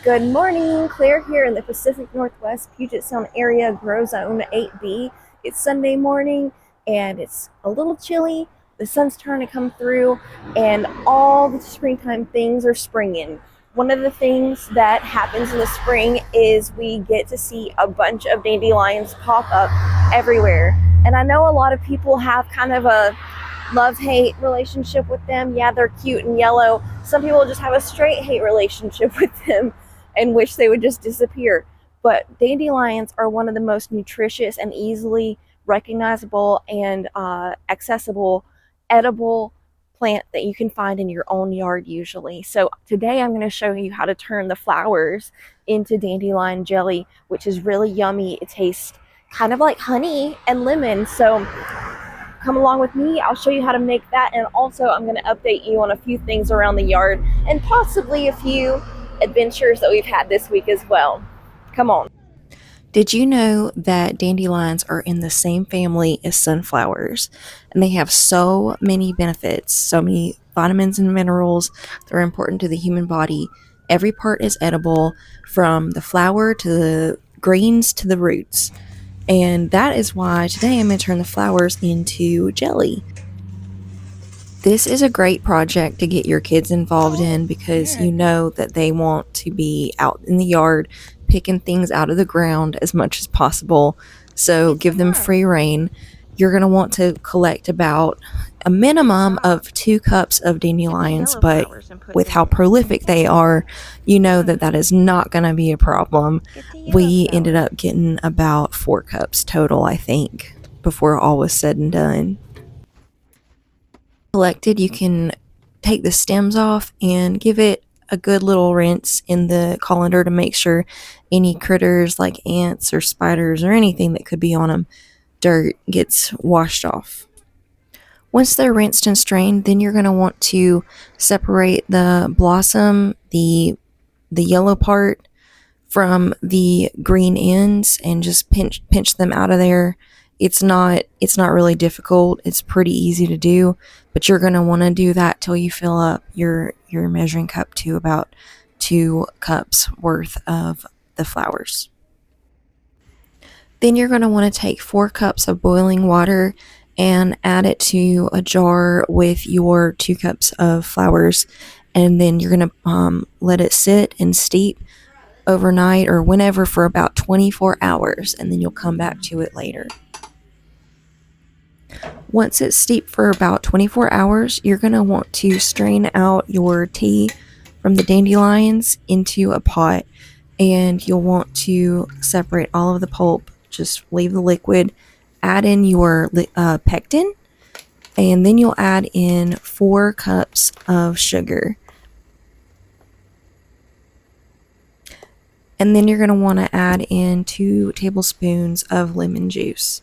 Good morning, Claire here in the Pacific Northwest Puget Sound area, Grow Zone 8B. It's Sunday morning and it's a little chilly. The sun's starting to come through and all the springtime things are springing. One of the things that happens in the spring is we get to see a bunch of dandelions pop up everywhere. And I know a lot of people have kind of a love-hate relationship with them. Yeah, they're cute and yellow. Some people just have a straight hate relationship with them and wish they would just disappear. But dandelions are one of the most nutritious and easily recognizable and accessible edible plant that you can find in your own yard usually. So today I'm going to show you how to turn the flowers into dandelion jelly, which is really yummy. It tastes kind of like honey and lemon. So come along with me. I'll show you how to make that, and also I'm going to update you on a few things around the yard and possibly a few adventures that we've had this week as well. Come on. Did you know that dandelions are in the same family as sunflowers? And they have so many benefits, so many vitamins and minerals that are important to the human body. Every part is edible, from the flower to the greens to the roots. And that is why today I'm going to turn the flowers into jelly. This is a great project to get your kids involved in because you know that they want to be out in the yard picking things out of the ground as much as possible. So give them free rein. You're going to want to collect about a minimum of 2 cups of dandelions, but with how prolific they are, you know that that is not going to be a problem. We ended up getting about 4 cups total, I think, before all was said and done. Collected, you can take the stems off and give it a good little rinse in the colander to make sure any critters like ants or spiders or anything that could be on them, dirt, gets washed off. Once they're rinsed and strained, then you're going to want to separate the blossom, the yellow part, from the green ends and just pinch them out of there. It's not really difficult. It's pretty easy to do, but you're going to want to do that till you fill up your measuring cup to about 2 cups worth of the flowers. Then you're going to want to take 4 cups of boiling water and add it to a jar with your 2 cups of flowers, and then you're going to let it sit and steep overnight or whenever for about 24 hours, and then you'll come back to it later. Once it's steeped for about 24 hours, you're going to want to strain out your tea from the dandelions into a pot, and you'll want to separate all of the pulp. Just leave the liquid, add in your pectin, and then you'll add in 4 cups of sugar. And then you're going to want to add in 2 tablespoons of lemon juice.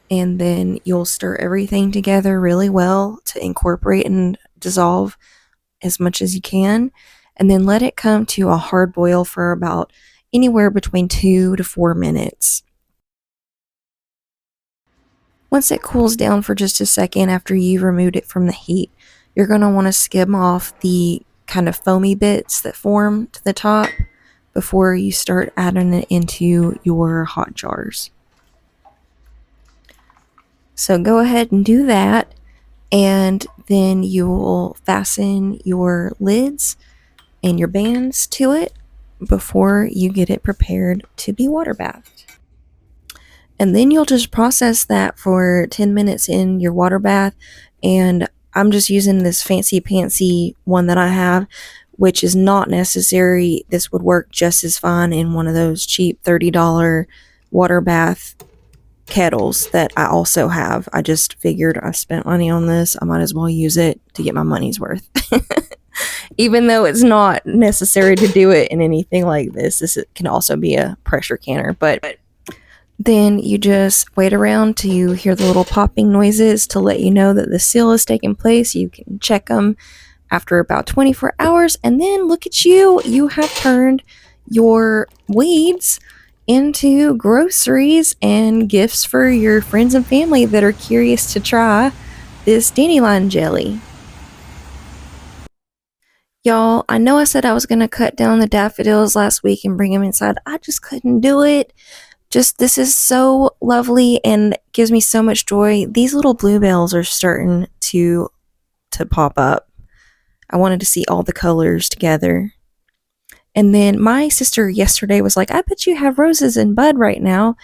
And then you'll stir everything together really well to incorporate and dissolve as much as you can. And then let it come to a hard boil for about anywhere between 2 to 4 minutes. Once it cools down for just a second after you've removed it from the heat, you're going to want to skim off the kind of foamy bits that form to the top before you start adding it into your hot jars. So go ahead and do that, and then you will fasten your lids and your bands to it before you get it prepared to be water bathed. And then you'll just process that for 10 minutes in your water bath, and I'm just using this fancy pantsy one that I have, which is not necessary. This would work just as fine in one of those cheap $30 water bath kettles that I also have. I just figured I spent money on this, I might as well use it to get my money's worth. Even though it's not necessary to do it in anything like this, this can also be a pressure canner. But then you just wait around till you hear the little popping noises to let you know that the seal is taking place. You can check them after about 24 hours, and then look at you. You have turned your weeds into groceries and gifts for your friends and family that are curious to try this dandelion jelly. Y'all, I know I said I was going to cut down the daffodils last week and bring them inside. I just couldn't do it. Just this is so lovely and gives me so much joy. These little bluebells are starting to pop up. I wanted to see all the colors together. And then my sister yesterday was like, I bet you have roses in bud right now.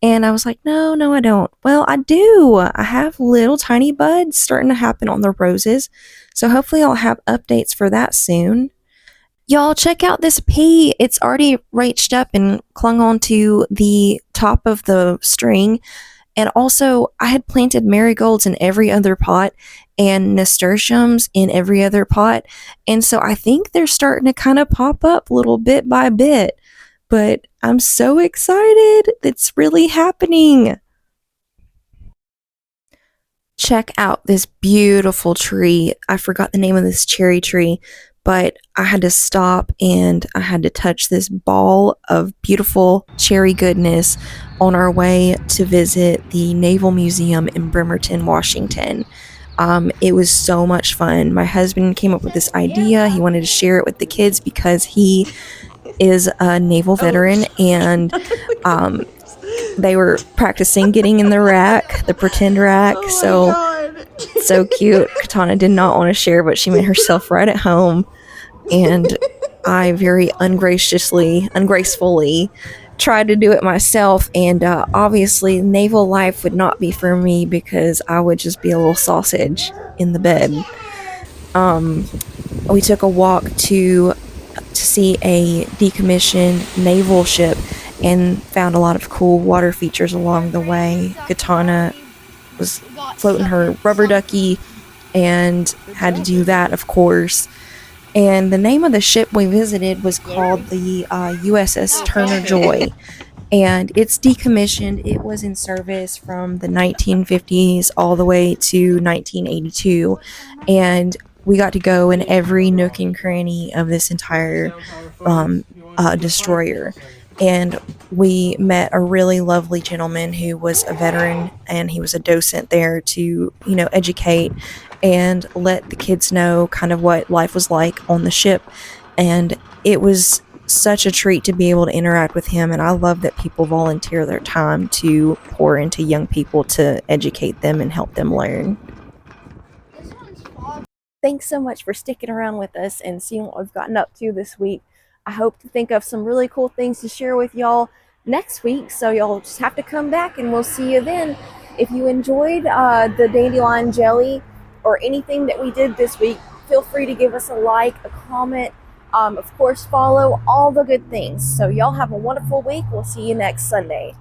And I was like, no, no, I don't. Well, I do. I have little tiny buds starting to happen on the roses. So hopefully I'll have updates for that soon. Y'all, check out this pea. It's already reached up and clung onto the top of the string. And also, I had planted marigolds in every other pot and nasturtiums in every other pot. And so I think they're starting to kind of pop up little bit by bit. But I'm so excited. It's really happening. Check out this beautiful tree. I forgot the name of this cherry tree, but I had to stop and I had to touch this ball of beautiful cherry goodness on our way to visit the Naval Museum in Bremerton, Washington. It was so much fun. My husband came up with this idea. He wanted to share it with the kids because he is a naval veteran and um, they were practicing getting in the rack, the pretend rack. So cute. Katana did not want to share, but she made herself right at home. And I very ungracefully tried to do it myself. And obviously, naval life would not be for me because I would just be a little sausage in the bed. Um, we took a walk to see a decommissioned naval ship and found a lot of cool water features along the way. Katana was floating her rubber ducky and had to do that, of course. And the name of the ship we visited was called the USS Turner Joy. And it's decommissioned. It was in service from the 1950s all the way to 1982. And we got to go in every nook and cranny of this entire destroyer. And we met a really lovely gentleman who was a veteran and he was a docent there to, educate and let the kids know kind of what life was like on the ship. And it was such a treat to be able to interact with him. And I love that people volunteer their time to pour into young people to educate them and help them learn. Thanks so much for sticking around with us and seeing what we've gotten up to this week. I hope to think of some really cool things to share with y'all next week, so y'all just have to come back and we'll see you then. If you enjoyed the dandelion jelly or anything that we did this week, feel free to give us a like, a comment, of course, follow all the good things. So y'all have a wonderful week. We'll see you next Sunday.